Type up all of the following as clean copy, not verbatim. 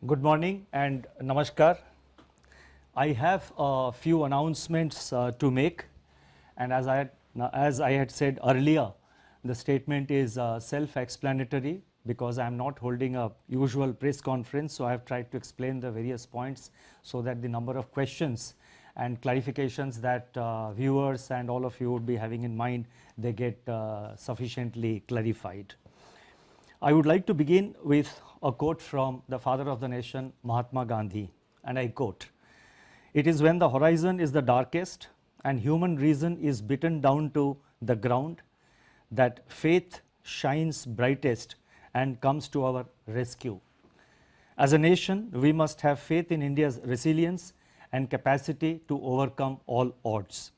Good morning and namaskar. I have a few announcements to make, and as I had said earlier, the statement is self-explanatory because I am not holding a usual press conference, so I have tried to explain the various points so that the number of questions and clarifications that viewers and all of you would be having in mind, they get sufficiently clarified. I would like to begin with a quote from the father of the nation, Mahatma Gandhi, and I quote, "It is when the horizon is the darkest and human reason is beaten down to the ground that faith shines brightest and comes to our rescue. As a nation, we must have faith in India's resilience and capacity to overcome all odds.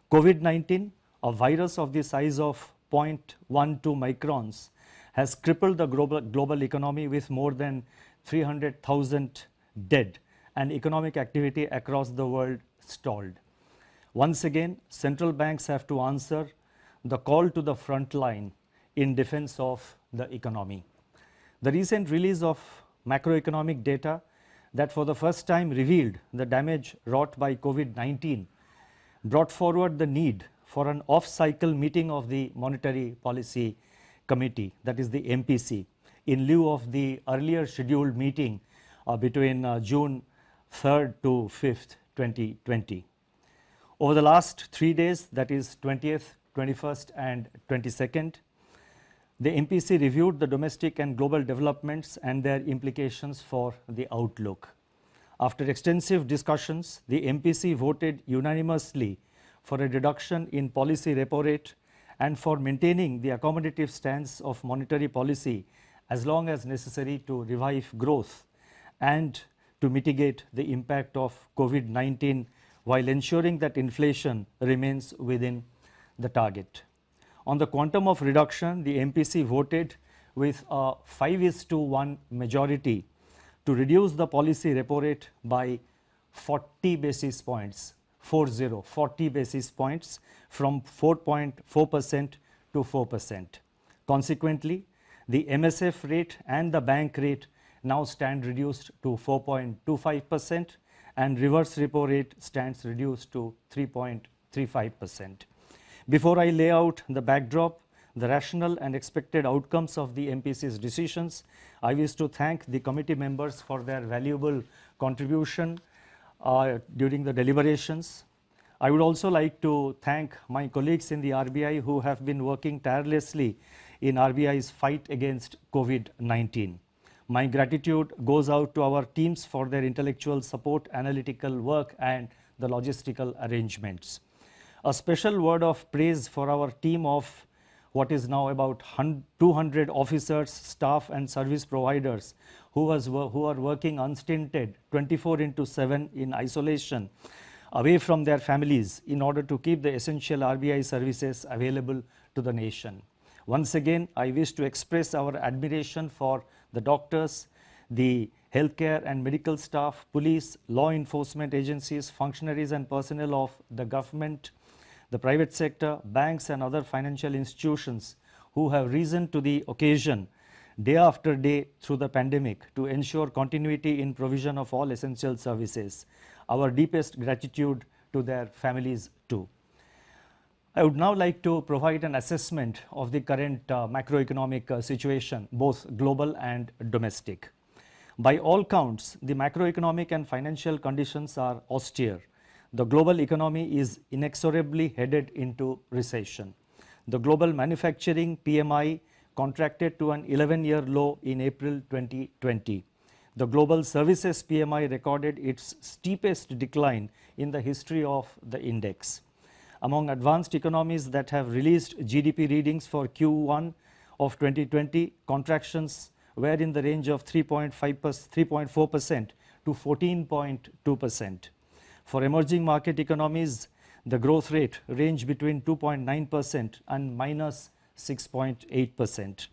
COVID-19, a virus of the size of 0.12 microns, has crippled the global economy with more than 300,000 dead and economic activity across the world stalled. Once again, central banks have to answer the call to the front line in defense of the economy. The recent release of macroeconomic data that for the first time revealed the damage wrought by COVID-19 brought forward the need for an off-cycle meeting of the Monetary Policy Committee, that is the MPC, in lieu of the earlier scheduled meeting between June 3rd to 5th, 2020. Over the last 3 days, that is 20th, 21st and 22nd, the MPC reviewed the domestic and global developments and their implications for the outlook. After extensive discussions, the MPC voted unanimously for a reduction in policy repo rate and for maintaining the accommodative stance of monetary policy as long as necessary to revive growth and to mitigate the impact of COVID-19 while ensuring that inflation remains within the target. On the quantum of reduction, the MPC voted with a 5:1 majority to reduce the policy repo rate by 40 basis points, 40 basis points from 4.4% to 4%. Consequently, the MSF rate and the bank rate now stand reduced to 4.25% and reverse repo rate stands reduced to 3.35%. Before I lay out the backdrop, the rational and expected outcomes of the MPC's decisions, I wish to thank the committee members for their valuable contribution during the deliberations. I would also like to thank my colleagues in the RBI who have been working tirelessly in RBI's fight against COVID-19. My gratitude goes out to our teams for their intellectual support, analytical work and the logistical arrangements. A special word of praise for our team of what is now about 200 officers, staff and service providers who are working unstinted 24/7 in isolation away from their families in order to keep the essential RBI services available to the nation. Once again, I wish to express our admiration for the doctors, the healthcare and medical staff, police, law enforcement agencies, functionaries and personnel of the government, the private sector, banks and other financial institutions who have risen to the occasion day after day through the pandemic to ensure continuity in provision of all essential services. Our deepest gratitude to their families too. I would now like to provide an assessment of the current macroeconomic situation, both global and domestic. By all counts, the macroeconomic and financial conditions are austere. The global economy is inexorably headed into recession. The global manufacturing PMI contracted to an 11-year low in April 2020. The global services PMI recorded its steepest decline in the history of the index. Among advanced economies that have released GDP readings for Q1 of 2020, contractions were in the range of 3.4% to 14.2%. For emerging market economies, the growth rate ranged between 2.9% and minus 6.8%.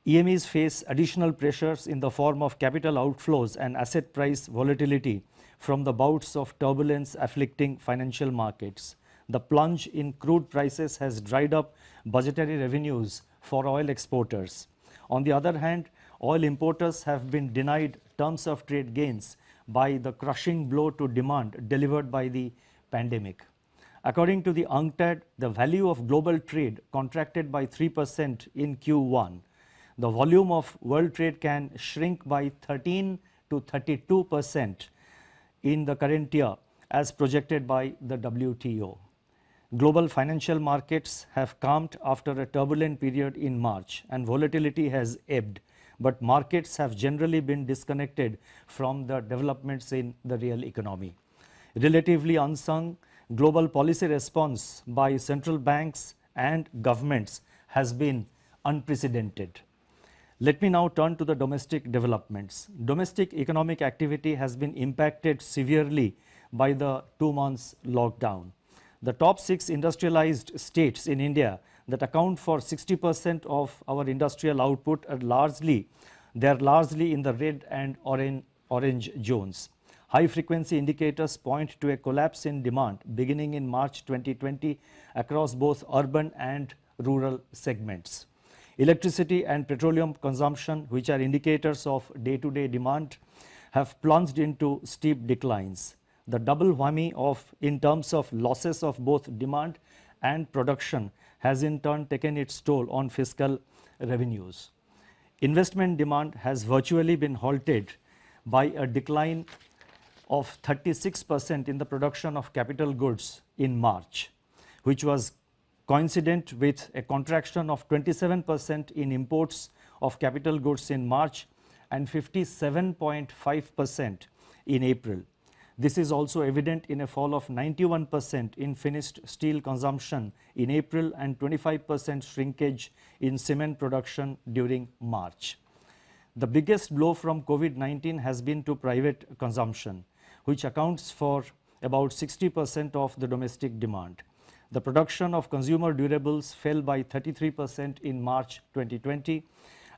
EMEs face additional pressures in the form of capital outflows and asset price volatility from the bouts of turbulence afflicting financial markets. The plunge in crude prices has dried up budgetary revenues for oil exporters. On the other hand, oil importers have been denied terms of trade gains by the crushing blow to demand delivered by the pandemic. According to the UNCTAD, the value of global trade contracted by 3% in Q1. The volume of world trade can shrink by 13 to 32% in the current year as projected by the WTO. Global financial markets have calmed after a turbulent period in March and volatility has ebbed, but markets have generally been disconnected from the developments in the real economy. Relatively unsung, global policy response by central banks and governments has been unprecedented. Let me now turn to the domestic developments. Domestic economic activity has been impacted severely by the 2 months lockdown. The top 6 industrialized states in India that account for 60% of our industrial output are largely in the red and orange zones. High frequency indicators point to a collapse in demand beginning in March 2020 across both urban and rural segments. Electricity and petroleum consumption, which are indicators of day-to-day demand, have plunged into steep declines. The double whammy in terms of losses of both demand and production has in turn taken its toll on fiscal revenues. Investment demand has virtually been halted by a decline of 36% in the production of capital goods in March, which was coincident with a contraction of 27% in imports of capital goods in March and 57.5% in April. This is also evident in a fall of 91% in finished steel consumption in April and 25% shrinkage in cement production during March. The biggest blow from COVID-19 has been to private consumption, which accounts for about 60% of the domestic demand. The production of consumer durables fell by 33% in March 2020,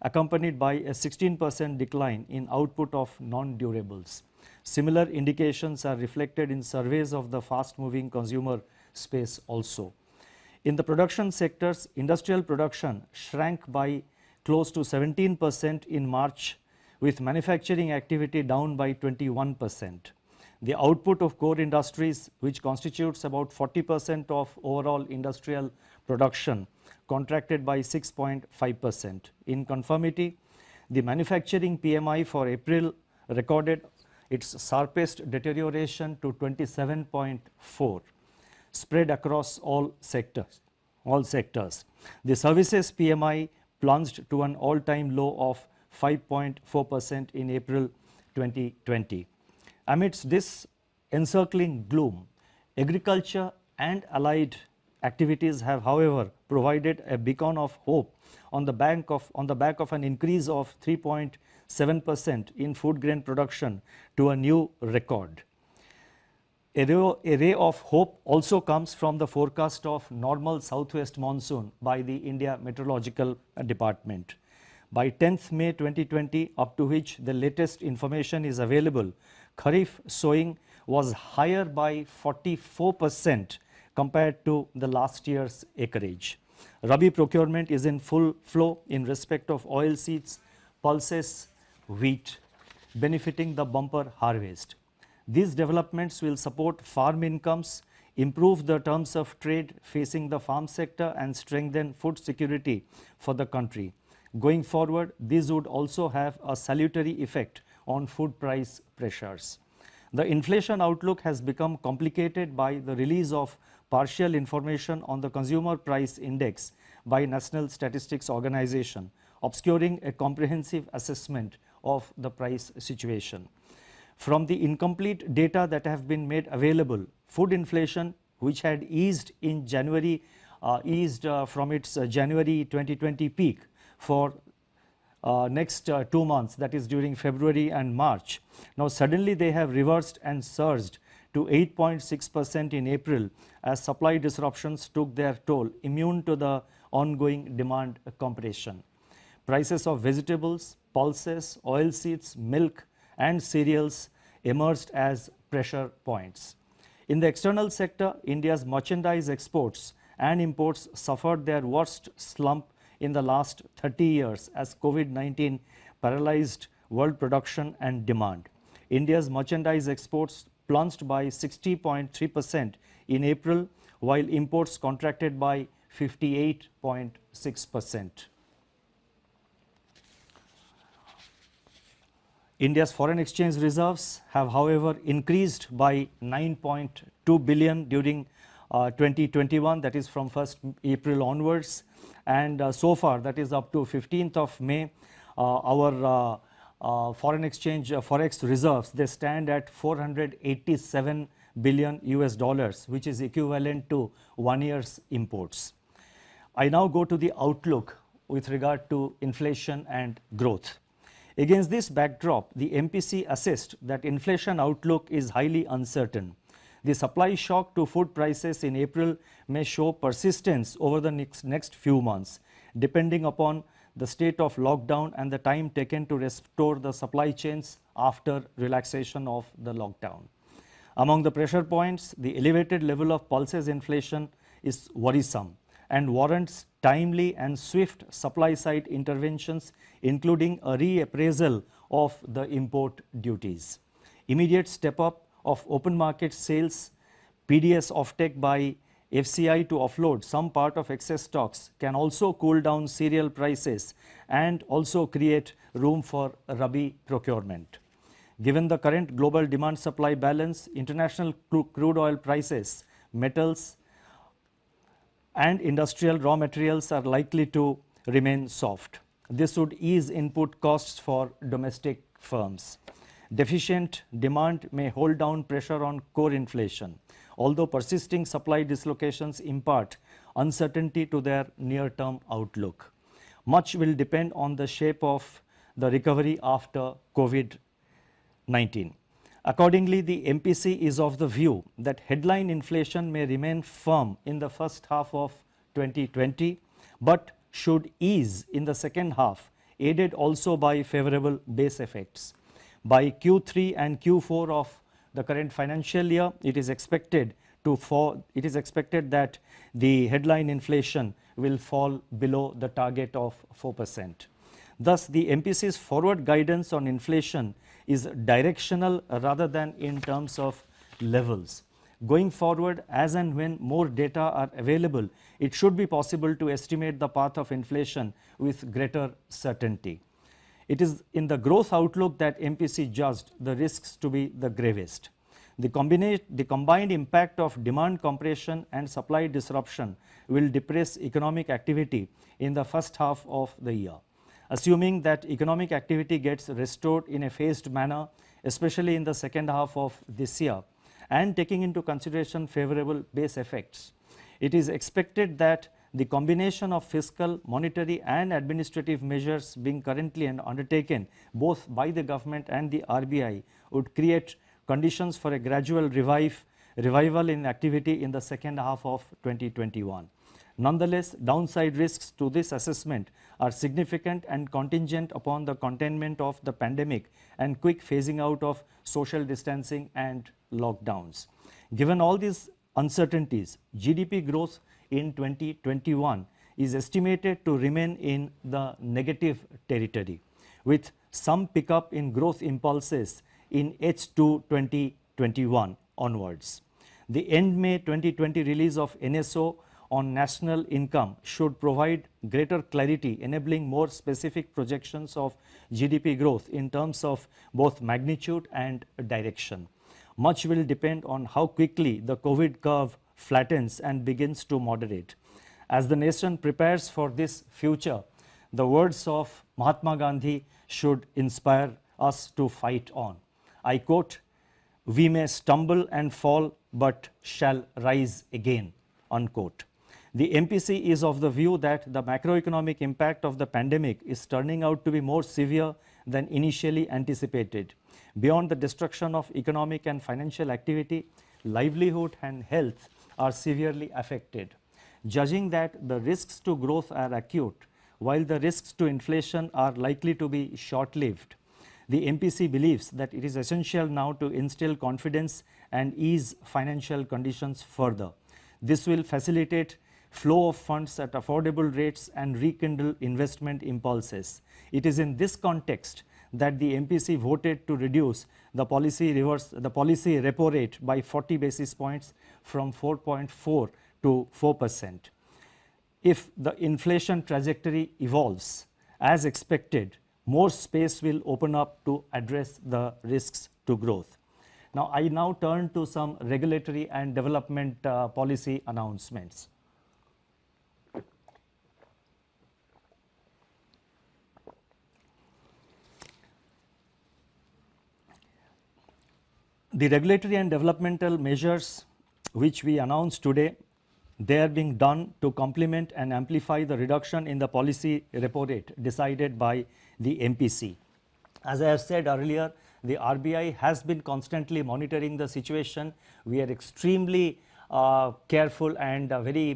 accompanied by a 16% decline in output of non-durables. Similar indications are reflected in surveys of the fast-moving consumer space also. In the production sectors, industrial production shrank by close to 17% in March, with manufacturing activity down by 21%. The output of core industries, which constitutes about 40% of overall industrial production, contracted by 6.5%. In conformity, the manufacturing PMI for April recorded its sharpest deterioration to 27.4, spread across all sectors. The services PMI plunged to an all-time low of 5.4% in April 2020. Amidst this encircling gloom, agriculture and allied activities have, however, provided a beacon of hope on the back of an increase of 3.7% in food grain production to a new record. A ray of hope also comes from the forecast of normal southwest monsoon by the India Meteorological Department. By 10th May 2020, up to which the latest information is available, Kharif sowing was higher by 44% compared to the last year's acreage. Rabi procurement is in full flow in respect of oilseeds, pulses, wheat, benefiting the bumper harvest. These developments will support farm incomes, improve the terms of trade facing the farm sector and strengthen food security for the country. Going forward, these would also have a salutary effect on food price pressures. The inflation outlook has become complicated by the release of partial information on the Consumer Price Index by National Statistics Organization, obscuring a comprehensive assessment of the price situation. From the incomplete data that have been made available, food inflation, which had eased in January, from its January 2020 peak for next 2 months, that is during February and March. Now suddenly they have reversed and surged to 8.6% in April as supply disruptions took their toll, immune to the ongoing demand compression. Prices of vegetables, pulses, oilseeds, milk and cereals emerged as pressure points. In the external sector, India's merchandise exports and imports suffered their worst slump in the last 30 years as COVID-19 paralyzed world production and demand. India's merchandise exports plunged by 60.3% in April, while imports contracted by 58.6%. India's foreign exchange reserves have, however, increased by 9.2 billion during 2021, that is from 1st April onwards, and so far, that is up to 15th of May, our foreign exchange forex reserves, they stand at 487 billion US dollars, which is equivalent to 1 year's imports. I now go to the outlook with regard to inflation and growth. Against this backdrop, the MPC assessed that inflation outlook is highly uncertain. The supply shock to food prices in April may show persistence over the next few months, depending upon the state of lockdown and the time taken to restore the supply chains after relaxation of the lockdown. Among the pressure points, the elevated level of pulses inflation is worrisome and warrants timely and swift supply side interventions, including a reappraisal of the import duties. Immediate step up of open market sales, PDS offtake by FCI to offload some part of excess stocks can also cool down cereal prices and also create room for Rabi procurement. Given the current global demand supply balance, international crude oil prices, metals and industrial raw materials are likely to remain soft. This would ease input costs for domestic firms. Deficient demand may hold down pressure on core inflation, although persisting supply dislocations impart uncertainty to their near-term outlook. Much will depend on the shape of the recovery after COVID-19. Accordingly, the MPC is of the view that headline inflation may remain firm in the first half of 2020, but should ease in the second half, aided also by favorable base effects. By Q3 and Q4 of the current financial year, it is expected that the headline inflation will fall below the target of 4%. Thus, the MPC's forward guidance on inflation is directional rather than in terms of levels. Going forward, as and when more data are available, it should be possible to estimate the path of inflation with greater certainty. It is in the growth outlook that MPC judged the risks to be the gravest. The combined impact of demand compression and supply disruption will depress economic activity in the first half of the year. Assuming that economic activity gets restored in a phased manner, especially in the second half of this year, and taking into consideration favorable base effects, it is expected that the combination of fiscal, monetary and administrative measures being currently undertaken both by the government and the RBI would create conditions for a gradual revival in activity in the second half of 2021. Nonetheless, downside risks to this assessment are significant and contingent upon the containment of the pandemic and quick phasing out of social distancing and lockdowns. Given all these uncertainties, GDP growth in 2021 is estimated to remain in the negative territory, with some pickup in growth impulses in H2 2021 onwards. The end May 2020 release of NSO on national income should provide greater clarity, enabling more specific projections of GDP growth in terms of both magnitude and direction. Much will depend on how quickly the COVID curve flattens and begins to moderate. As the nation prepares for this future, the words of Mahatma Gandhi should inspire us to fight on. I quote, "We may stumble and fall, but shall rise again," unquote. The MPC is of the view that the macroeconomic impact of the pandemic is turning out to be more severe than initially anticipated. Beyond the destruction of economic and financial activity, livelihood and health are severely affected. Judging that the risks to growth are acute, while the risks to inflation are likely to be short-lived, the MPC believes that it is essential now to instill confidence and ease financial conditions further. This will facilitate flow of funds at affordable rates, and rekindle investment impulses. It is in this context that the MPC voted to reduce the policy repo rate by 40 basis points from 4.4 to 4%. If the inflation trajectory evolves as expected, more space will open up to address the risks to growth. Now, I now turn to some regulatory and development policy announcements. The regulatory and developmental measures which we announced today, they are being done to complement and amplify the reduction in the policy repo rate decided by the MPC. As I have said earlier, the RBI has been constantly monitoring the situation. We are extremely careful and very,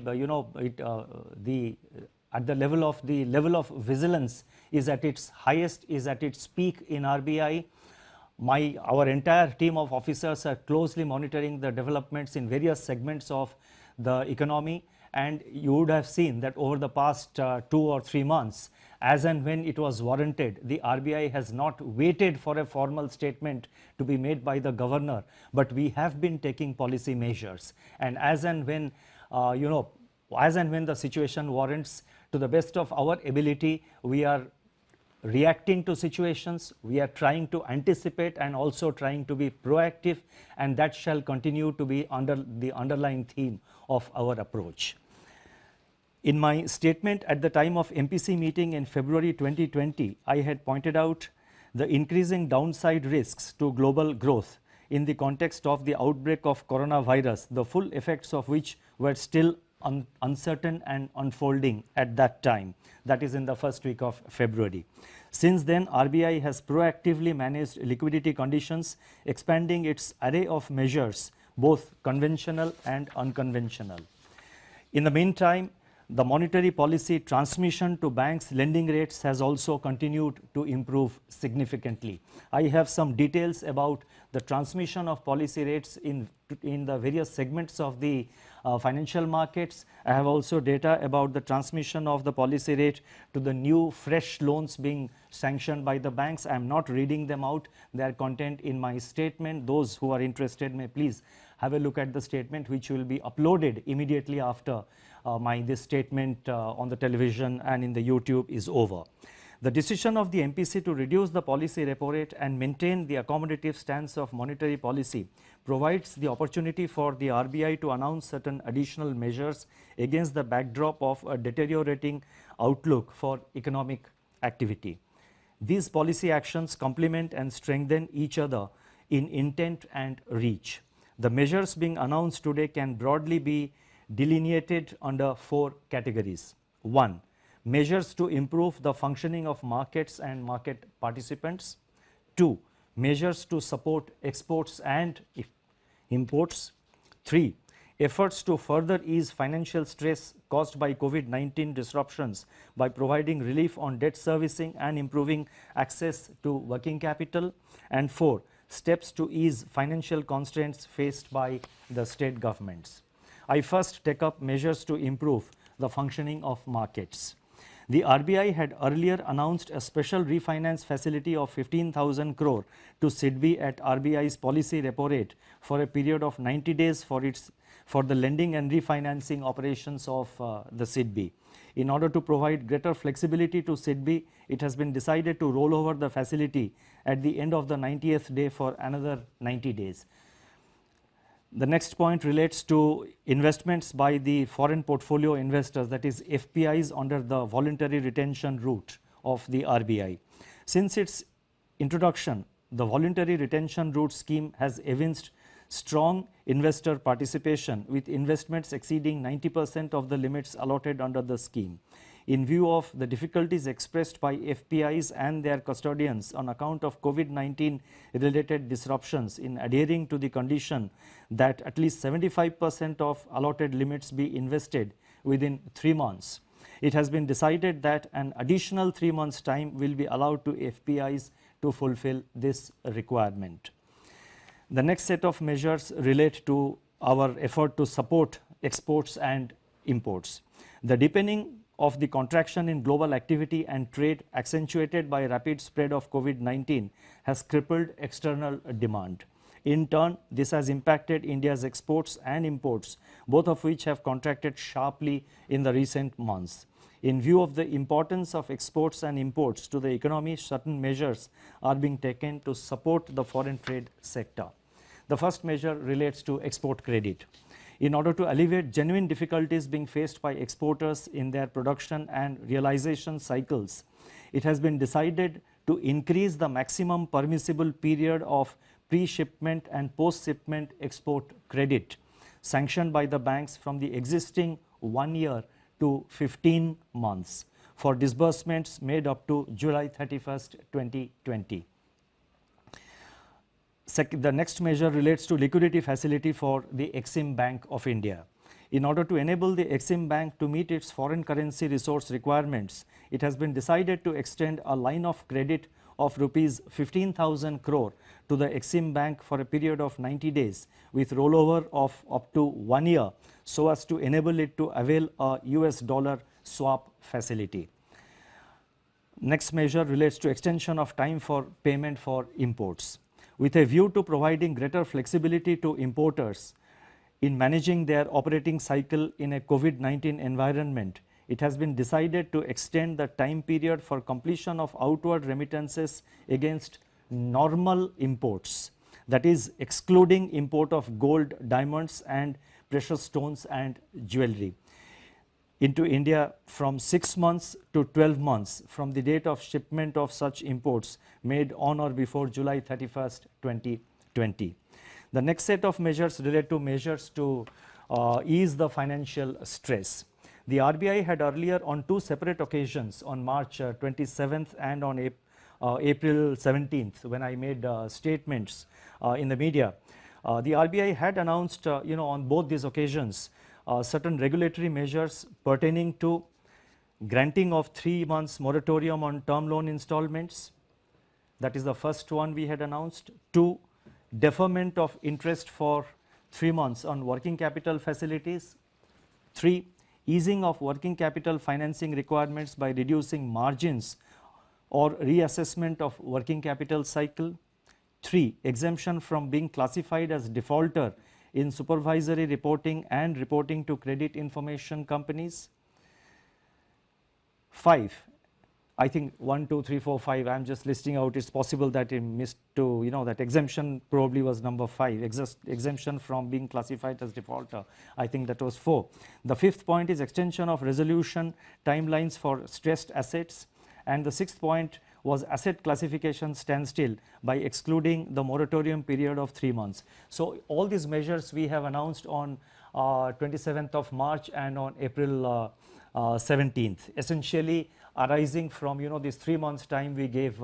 at the level of vigilance is at its highest, is at its peak in RBI. Our entire team of officers are closely monitoring the developments in various segments of the economy, and you would have seen that over the past 2 or 3 months, as and when it was warranted, the RBI has not waited for a formal statement to be made by the governor, but we have been taking policy measures, and as and when the situation warrants, to the best of our ability, we are reacting to situations, we are trying to anticipate and also trying to be proactive, and that shall continue to be under the underlying theme of our approach. In my statement at the time of MPC meeting in February 2020, I had pointed out the increasing downside risks to global growth in the context of the outbreak of coronavirus, the full effects of which were still uncertain and unfolding at that time, that is in the first week of February. Since then, RBI has proactively managed liquidity conditions, expanding its array of measures, both conventional and unconventional. In the meantime, the monetary policy transmission to banks' lending rates has also continued to improve significantly. I have some details about the transmission of policy rates in the various segments of the financial markets. I have also data about the transmission of the policy rate to the new fresh loans being sanctioned by the banks. I am not reading them out. They are contained in my statement. Those who are interested may please have a look at the statement, which will be uploaded immediately after this statement on the television and in the YouTube is over. The decision of the MPC to reduce the policy repo rate and maintain the accommodative stance of monetary policy provides the opportunity for the RBI to announce certain additional measures against the backdrop of a deteriorating outlook for economic activity. These policy actions complement and strengthen each other in intent and reach. The measures being announced today can broadly be delineated under 4 categories. 1. Measures to improve the functioning of markets and market participants. 2. Measures to support exports and imports. 3. Efforts to further ease financial stress caused by COVID-19 disruptions by providing relief on debt servicing and improving access to working capital. And 4. Steps to ease financial constraints faced by the state governments. I first take up measures to improve the functioning of markets. The RBI had earlier announced a special refinance facility of 15,000 crore to SIDBI at RBI's policy repo rate for a period of 90 days for the lending and refinancing operations of the SIDBI. In order to provide greater flexibility to SIDBI, it has been decided to roll over the facility at the end of the 90th day for another 90 days. The next point relates to investments by the foreign portfolio investors, that is FPIs, under the voluntary retention route of the RBI. Since its introduction, the voluntary retention route scheme has evinced strong investor participation, with investments exceeding 90% of the limits allotted under the scheme. In view of the difficulties expressed by FPIs and their custodians on account of COVID-19 related disruptions in adhering to the condition that at least 75% of allotted limits be invested within 3 months, it has been decided that an additional 3 months' time will be allowed to FPIs to fulfill this requirement. The next set of measures relate to our effort to support exports and imports. The deepening of the contraction in global activity and trade accentuated by rapid spread of COVID-19 has crippled external demand. In turn, this has impacted India's exports and imports, both of which have contracted sharply in the recent months. In view of the importance of exports and imports to the economy, certain measures are being taken to support the foreign trade sector. The first measure relates to export credit. In order to alleviate genuine difficulties being faced by exporters in their production and realization cycles, it has been decided to increase the maximum permissible period of pre-shipment and post-shipment export credit sanctioned by the banks from the existing 1 year to 15 months for disbursements made up to July 31st, 2020. The next measure relates to liquidity facility for the Exim Bank of India. In order to enable the Exim Bank to meet its foreign currency resource requirements, it has been decided to extend a line of credit of rupees 15,000 crore to the Exim Bank for a period of 90 days with rollover of up to 1 year, so as to enable it to avail a US dollar swap facility. Next measure relates to extension of time for payment for imports. With a view to providing greater flexibility to importers in managing their operating cycle in a COVID-19 environment, it has been decided to extend the time period for completion of outward remittances against normal imports, that is excluding import of gold, diamonds and precious stones and jewelry, into India from 6 months to 12 months from the date of shipment of such imports made on or before July 31st, 2020. The next set of measures relate to measures to ease the financial stress. The RBI had earlier on 2 separate occasions, on March 27th and on April 17th, when I made statements in the media. The RBI had announced on both these occasions certain regulatory measures pertaining to granting of 3 months moratorium on term loan installments. That is the first one we had announced. 2, deferment of interest for 3 months on working capital facilities. 3, easing of working capital financing requirements by reducing margins or reassessment of working capital cycle. 3, exemption from being classified as defaulter in supervisory reporting and reporting to credit information companies. 5, I think 1, 2, 3, 4, 5, I am just listing out. It's possible that I missed to, that exemption probably was number 5, exemption from being classified as defaulter. I think that was 4. The 5th point is extension of resolution timelines for stressed assets, and the 6th point was asset classification standstill by excluding the moratorium period of 3 months. So all these measures we have announced on 27th of March and on April 17th, essentially arising from this 3 months time we gave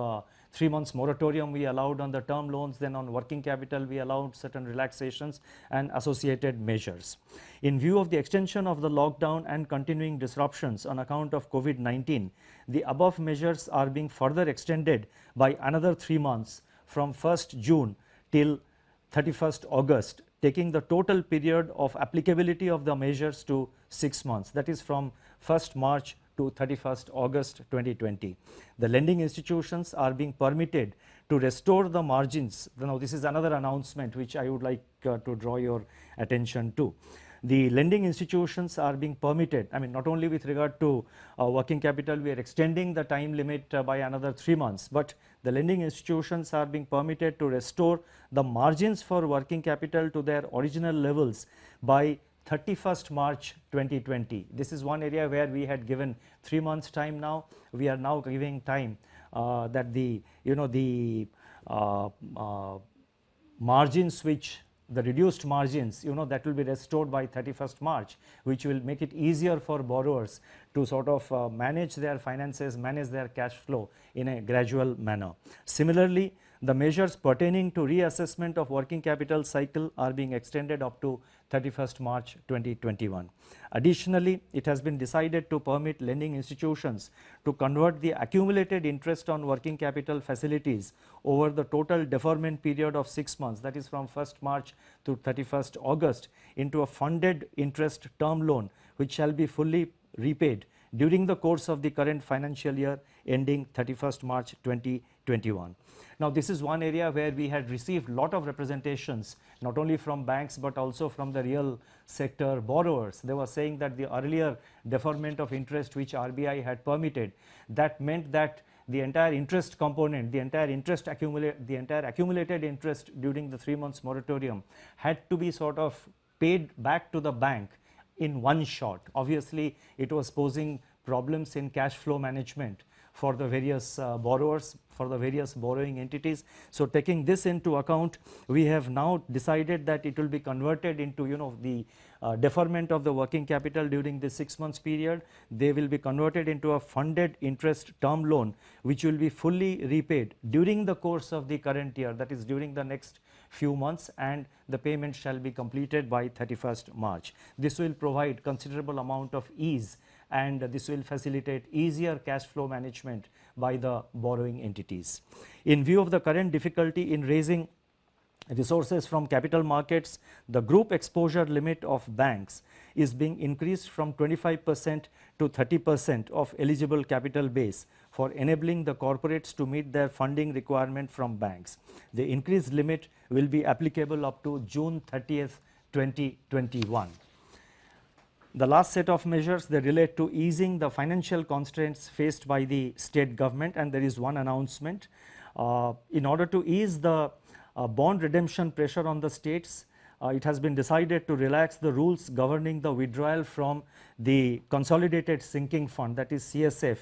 3 months moratorium we allowed on the term loans, then on working capital we allowed certain relaxations and associated measures. In view of the extension of the lockdown and continuing disruptions on account of COVID-19, the above measures are being further extended by another 3 months from 1st June till 31st August, taking the total period of applicability of the measures to 6 months, that is from 1st March to 31st August 2020. The lending institutions are being permitted to restore the margins. Now, this is another announcement which I would like to draw your attention to. The lending institutions are being permitted, not only with regard to working capital, we are extending the time limit by another 3 months, but the lending institutions are being permitted to restore the margins for working capital to their original levels by 31st March 2020. This is one area where we had given 3 months time. Now we are now giving time that the margins which the reduced margins that will be restored by 31st March, which will make it easier for borrowers to sort of manage their finances, manage their cash flow in a gradual manner. Similarly, The measures pertaining to reassessment of working capital cycle are being extended up to 31st March 2021. Additionally, it has been decided to permit lending institutions to convert the accumulated interest on working capital facilities over the total deferment period of 6 months, that is from 1st March to 31st August, into a funded interest term loan which shall be fully repaid during the course of the current financial year ending 31st March 2021. Now, this is one area where we had received lot of representations, not only from banks but also from the real sector borrowers. They were saying that the earlier deferment of interest which RBI had permitted, that meant that the entire interest component, the entire accumulated interest during the 3 months moratorium had to be sort of paid back to the bank in one shot. Obviously, it was posing problems in cash flow management for the various borrowers, for the various borrowing entities. So, taking this into account, we have now decided that it will be converted into the deferment of the working capital during this 6 months period. They will be converted into a funded interest term loan which will be fully repaid during the course of the current year, that is during the next few months, and the payment shall be completed by 31st March. This will provide considerable amount of ease, and this will facilitate easier cash flow management by the borrowing entities. In view of the current difficulty in raising resources from capital markets, the group exposure limit of banks is being increased from 25% to 30% of eligible capital base for enabling the corporates to meet their funding requirement from banks. The increased limit will be applicable up to June 30th, 2021. The last set of measures, they relate to easing the financial constraints faced by the state government, and there is one announcement. In order to ease the bond redemption pressure on the states, it has been decided to relax the rules governing the withdrawal from the Consolidated Sinking Fund, that is CSF,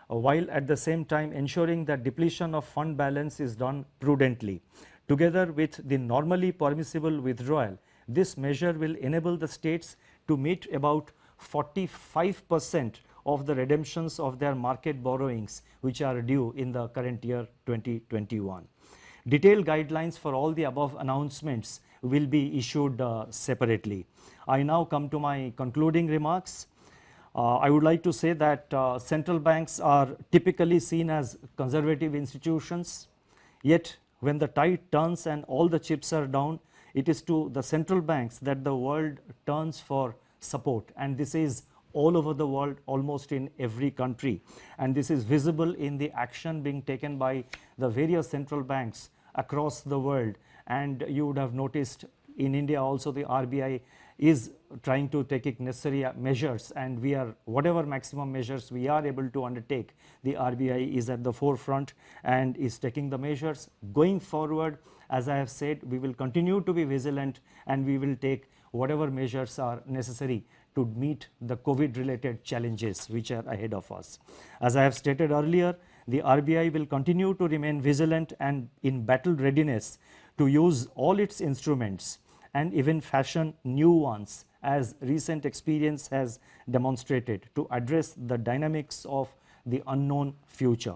while at the same time ensuring that depletion of fund balance is done prudently. Together with the normally permissible withdrawal, this measure will enable the states to meet about 45% of the redemptions of their market borrowings which are due in the current year 2021. Detailed guidelines for all the above announcements will be issued separately. I now come to my concluding remarks. I would like to say that central banks are typically seen as conservative institutions, yet when the tide turns and all the chips are down, it is to the central banks that the world turns for support, and this is all over the world, almost in every country, and this is visible in the action being taken by the various central banks across the world. And you would have noticed in India also the RBI is trying to take necessary measures, and we are, whatever maximum measures we are able to undertake, the RBI is at the forefront and is taking the measures. Going forward, as I have said, we will continue to be vigilant and we will take whatever measures are necessary to meet the COVID related challenges which are ahead of us. As I have stated earlier, the RBI will continue to remain vigilant and in battle readiness to use all its instruments and even fashion new ones, as recent experience has demonstrated, to address the dynamics of the unknown future.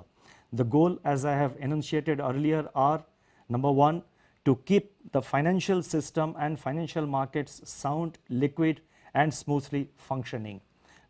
The goal, as I have enunciated earlier, are: number one, to keep the financial system and financial markets sound, liquid and smoothly functioning.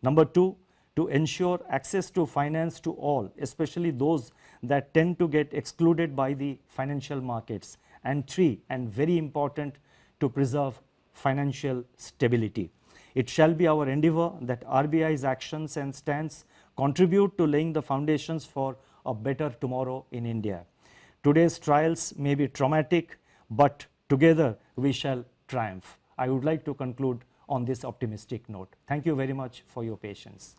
Number two, to ensure access to finance to all, especially those that tend to get excluded by the financial markets. And three, and very important, to preserve financial stability. It shall be our endeavor that RBI's actions and stance contribute to laying the foundations for a better tomorrow in India. Today's trials may be traumatic, but together we shall triumph. I would like to conclude on this optimistic note. Thank you very much for your patience.